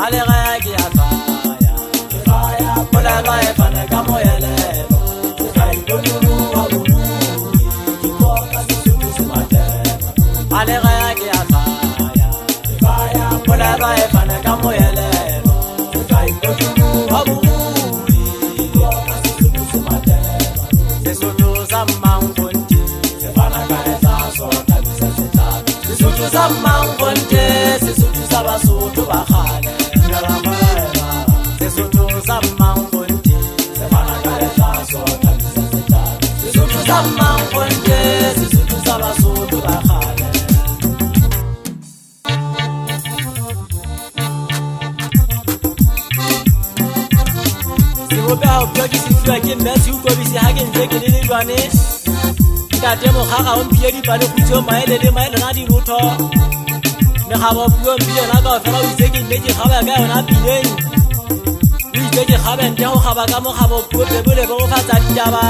ale ga ke ya faya pola ba e fana ka moyele ga ikonu wa bu ki ko ka su su mate ale ga ke ya faya pola ba e fana ka moyele ga ikonu wa bu ki ko ka su mate se soto samang bonti se fana ka esa so ka se ta se soto samang bonti se soto sabasoto ba khale ke mmetsi u kobisi ha ke ntse ke le lwane ka temo khaga o mpiedi pale kutso maele le maele na di rutho me ga bo puo mbile na ka fela u itse ke nne ke khaba ka yona pileng u itse ke khabe nte go khaba ka mo ga bo puo bebele go fa tsa ditaba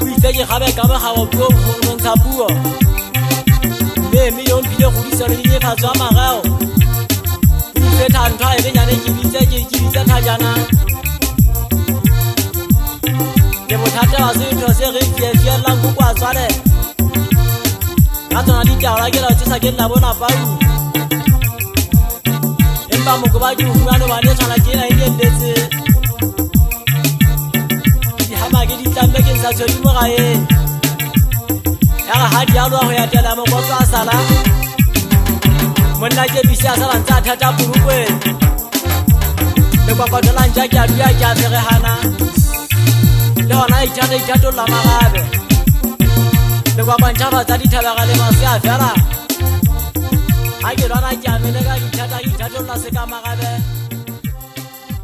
u itse ke khabe ka mo ga bo puo go ntsha puo me yo mpile go di sore di fa tswa magao u itse thantwa e benyane ke bitse thajana ke bothata ba se ntho se re fiefie la go kwa tswale ka tsona di tla la ke la tsisa ke la bona pa u empa mo go ba di utlwana ba ne tsana ke na ile ndetse di ha ba ke di tlambe ke sa tsodi mo gae ya ga ha di a lwa go ya tela mo go tswa sala monna ke bisi a sala ntsa thata burukwe le kwa kwa tla nja ke a bua ke a tsere hana le ona ithato la magabe le kwa kwa ntaba tsa dithabega le mase a fela ha ke lwana ke amene ka ithato la se ka magabe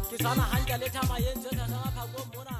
ke tsana hantle le thama ye ntse thata ga phako mona